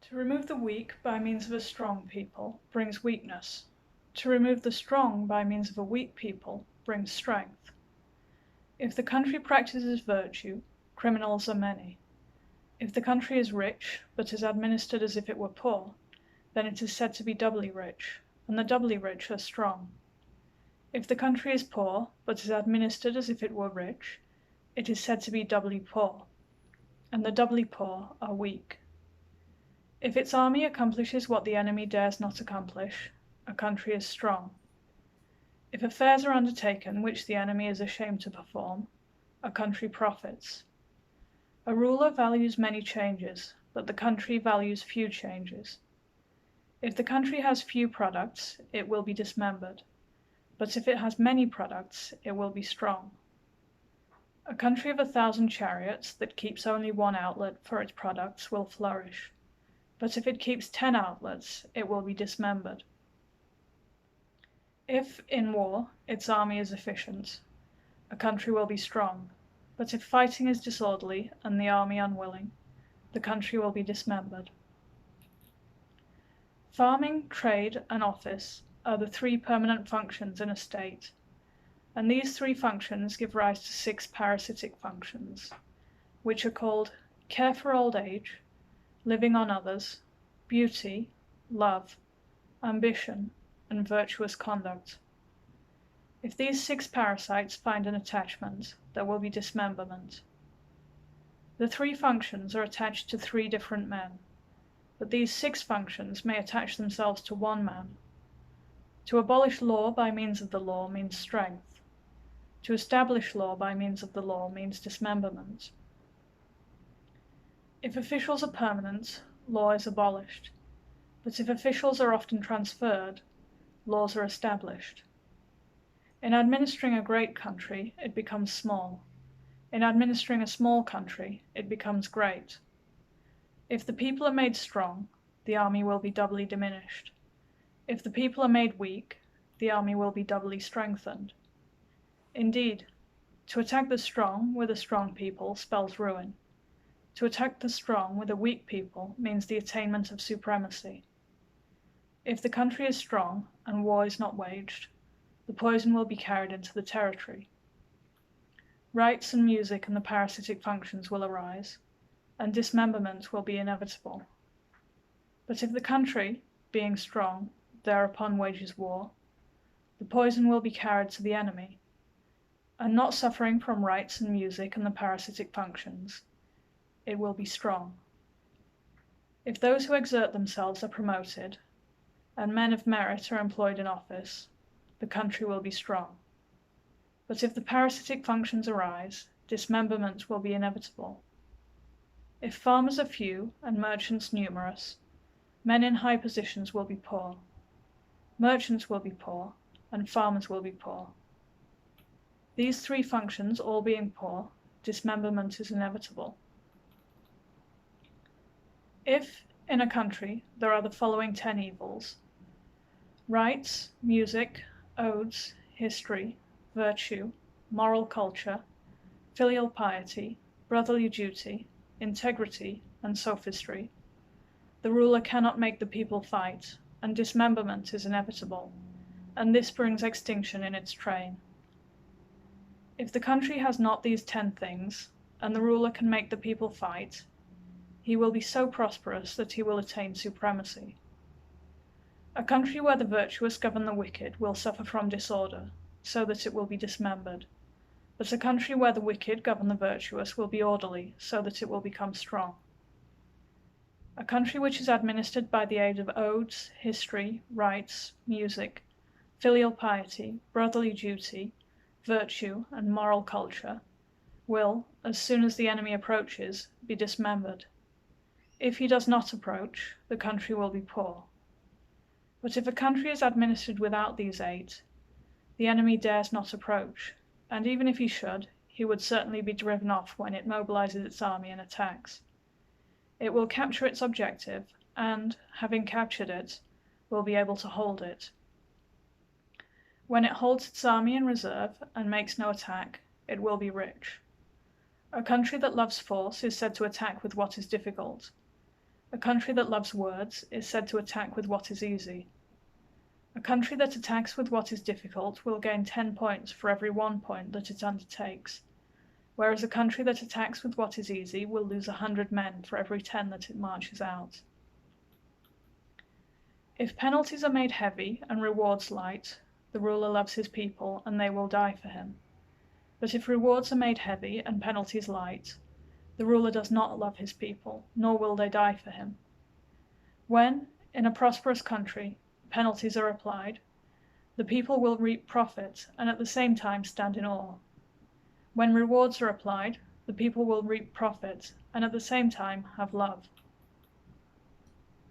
To remove the weak by means of a strong people brings weakness. To remove the strong by means of a weak people brings strength. If the country practices virtue, criminals are many. If the country is rich, but is administered as if it were poor, then it is said to be doubly rich, and the doubly rich are strong. If the country is poor, but is administered as if it were rich, it is said to be doubly poor, and the doubly poor are weak. If its army accomplishes what the enemy dares not accomplish, a country is strong. If affairs are undertaken which the enemy is ashamed to perform, a country profits. A ruler values many changes, but the country values few changes. If the country has few products, it will be dismembered, but if it has many products, it will be strong. A country of 1,000 chariots that keeps only one outlet for its products will flourish, but if it keeps 10 outlets, it will be dismembered. If, in war, its army is efficient, a country will be strong, but if fighting is disorderly and the army unwilling, the country will be dismembered. Farming, trade, and office are the 3 permanent functions in a state, and these 3 functions give rise to 6 parasitic functions, which are called care for old age, living on others, beauty, love, ambition, and virtuous conduct. If these 6 parasites find an attachment, there will be dismemberment. The 3 functions are attached to 3 different men, but these 6 functions may attach themselves to one man. To abolish law by means of the law means strength. To establish law by means of the law means dismemberment. If officials are permanent, law is abolished, but if officials are often transferred, laws are established. In administering a great country, it becomes small. In administering a small country, it becomes great. If the people are made strong, the army will be doubly diminished. If the people are made weak, the army will be doubly strengthened. Indeed, to attack the strong with a strong people spells ruin. To attack the strong with a weak people means the attainment of supremacy. If the country is strong and war is not waged, the poison will be carried into the territory. Rights and music and the parasitic functions will arise, and dismemberment will be inevitable. But if the country, being strong, thereupon wages war, the poison will be carried to the enemy, and not suffering from rights and music and the parasitic functions, it will be strong. If those who exert themselves are promoted, and men of merit are employed in office, the country will be strong. But if the parasitic functions arise, dismemberment will be inevitable. If farmers are few and merchants numerous, men in high positions will be poor. Merchants will be poor, and farmers will be poor. These 3 functions all being poor, dismemberment is inevitable. If, in a country, there are the following 10 evils: rights, music, odes, history, virtue, moral culture, filial piety, brotherly duty, integrity, and sophistry, the ruler cannot make the people fight, and dismemberment is inevitable, and this brings extinction in its train. If the country has not these 10 things, and the ruler can make the people fight, he will be so prosperous that he will attain supremacy. A country where the virtuous govern the wicked will suffer from disorder, so that it will be dismembered, but a country where the wicked govern the virtuous will be orderly, so that it will become strong. A country which is administered by the aid of odes, history, rights, music, filial piety, brotherly duty, virtue, and moral culture will, as soon as the enemy approaches, be dismembered. If he does not approach, the country will be poor. But if a country is administered without these 8, the enemy dares not approach, and even if he should, he would certainly be driven off when it mobilizes its army and attacks. It will capture its objective, and, having captured it, will be able to hold it. When it holds its army in reserve and makes no attack, it will be rich. A country that loves force is said to attack with what is difficult. A country that loves words is said to attack with what is easy. A country that attacks with what is difficult will gain 10 points for every 1 point that it undertakes, whereas a country that attacks with what is easy will lose 100 men for every 10 that it marches out. If penalties are made heavy and rewards light, the ruler loves his people and they will die for him. But if rewards are made heavy and penalties light, the ruler does not love his people, nor will they die for him. When, in a prosperous country, penalties are applied, the people will reap profit and at the same time stand in awe. When rewards are applied, the people will reap profit and at the same time have love.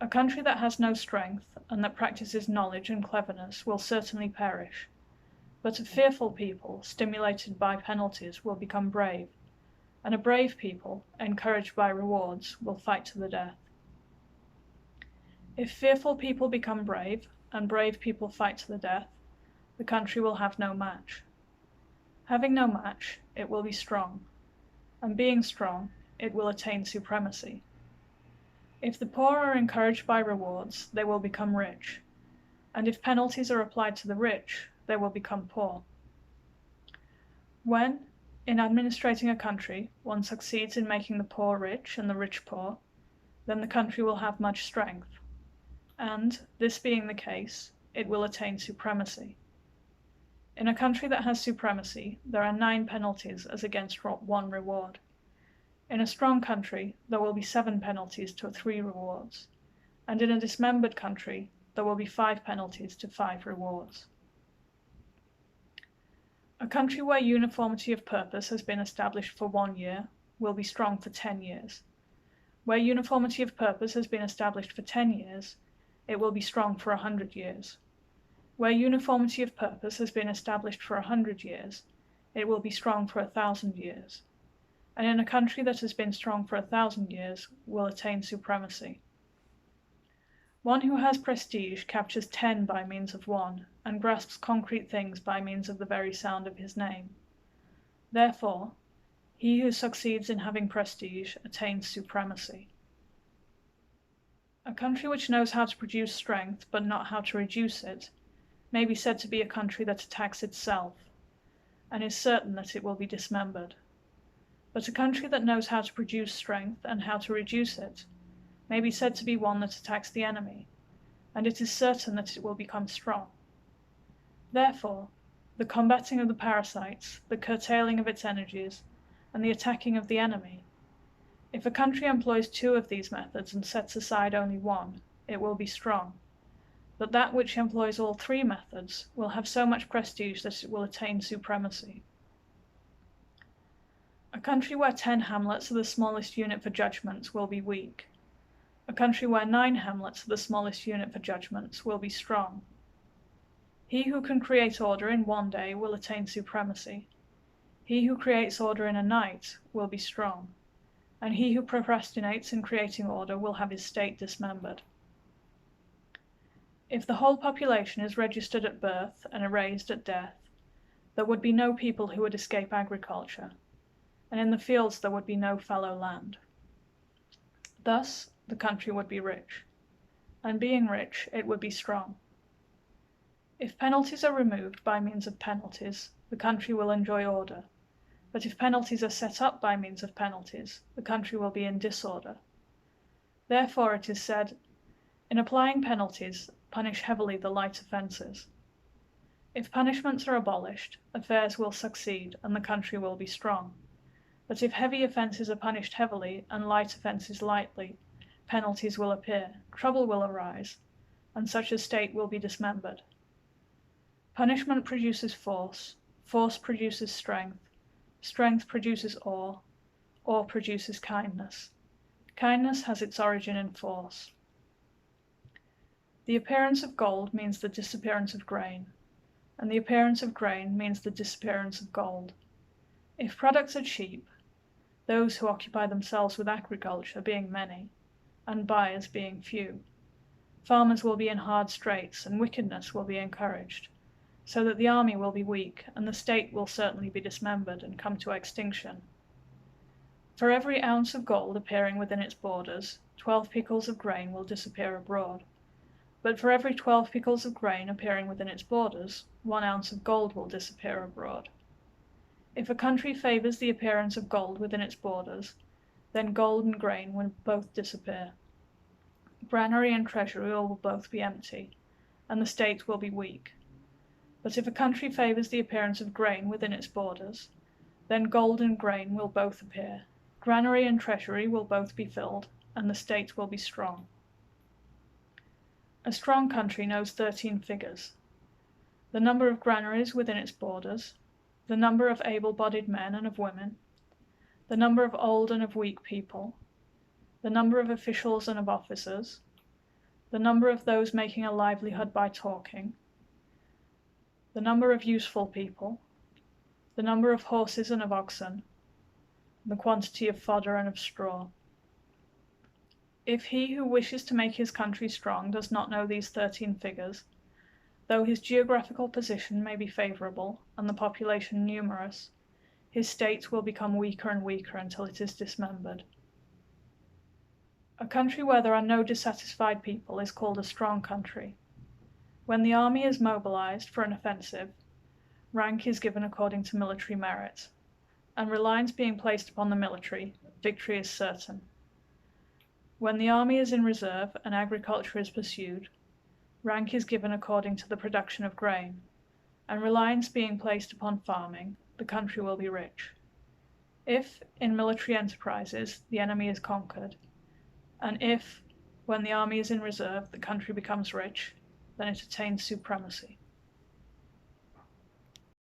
A country that has no strength and that practices knowledge and cleverness will certainly perish, but a fearful people, stimulated by penalties, will become brave, and a brave people, encouraged by rewards, will fight to the death. If fearful people become brave, and brave people fight to the death, the country will have no match. Having no match, it will be strong, and being strong, it will attain supremacy. If the poor are encouraged by rewards, they will become rich, and if penalties are applied to the rich, they will become poor. When, in administrating a country, one succeeds in making the poor rich and the rich poor, then the country will have much strength, and, this being the case, it will attain supremacy. In a country that has supremacy, there are 9 penalties as against 1 reward. In a strong country, there will be 7 penalties to 3 rewards, and in a dismembered country, there will be 5 penalties to 5 rewards. A country where uniformity of purpose has been established for 1 year will be strong for 10 years. Where uniformity of purpose has been established for 10 years, it will be strong for 100 years. Where uniformity of purpose has been established for 100 years, it will be strong for 1,000 years. And in a country that has been strong for 1,000 years will attain supremacy. One who has prestige captures 10 by means of 1, and grasps concrete things by means of the very sound of his name. Therefore, he who succeeds in having prestige attains supremacy. A country which knows how to produce strength but not how to reduce it may be said to be a country that attacks itself, and is certain that it will be dismembered. But a country that knows how to produce strength and how to reduce it may be said to be one that attacks the enemy, and it is certain that it will become strong. Therefore, the combating of the parasites, the curtailing of its energies, and the attacking of the enemy, if a country employs 2 of these methods and sets aside only 1, it will be strong. But that which employs all 3 methods will have so much prestige that it will attain supremacy. A country where 10 hamlets are the smallest unit for judgments will be weak. A country where 9 hamlets are the smallest unit for judgments will be strong. He who can create order in 1 day will attain supremacy. He who creates order in a night will be strong, and he who procrastinates in creating order will have his state dismembered. If the whole population is registered at birth and erased at death, there would be no people who would escape agriculture, and in the fields there would be no fallow land. Thus, the country would be rich, and being rich, it would be strong. If penalties are removed by means of penalties, the country will enjoy order, but if penalties are set up by means of penalties, the country will be in disorder. Therefore it is said, in applying penalties, punish heavily the light offences. If punishments are abolished, affairs will succeed and the country will be strong. But if heavy offences are punished heavily and light offences lightly, penalties will appear, trouble will arise, and such a state will be dismembered. Punishment produces force, force produces strength, strength produces awe, awe produces kindness. Kindness has its origin in force. The appearance of gold means the disappearance of grain, and the appearance of grain means the disappearance of gold. If products are cheap, those who occupy themselves with agriculture being many, and buyers being few, farmers will be in hard straits and wickedness will be encouraged, so that the army will be weak and the state will certainly be dismembered and come to extinction. For every ounce of gold appearing within its borders, 12 pickles of grain will disappear abroad. But for every 12 pickles of grain appearing within its borders, 1 ounce of gold will disappear abroad. If a country favors the appearance of gold within its borders, then gold and grain will both disappear. Granary and treasury will both be empty, and the state will be weak. But if a country favors the appearance of grain within its borders, then gold and grain will both appear, granary and treasury will both be filled, and the state will be strong. A strong country knows 13 figures: the number of granaries within its borders, the number of able-bodied men and of women, the number of old and of weak people, the number of officials and of officers, the number of those making a livelihood by talking, the number of useful people, the number of horses and of oxen, the quantity of fodder and of straw. If he who wishes to make his country strong does not know these 13 figures, though his geographical position may be favorable and the population numerous, his state will become weaker and weaker until it is dismembered. A country where there are no dissatisfied people is called a strong country. When the army is mobilized for an offensive, rank is given according to military merit, and reliance being placed upon the military, victory is certain. When the army is in reserve and agriculture is pursued, rank is given according to the production of grain, and reliance being placed upon farming, the country will be rich. If, in military enterprises, the enemy is conquered, and if, when the army is in reserve, the country becomes rich, then it attains supremacy.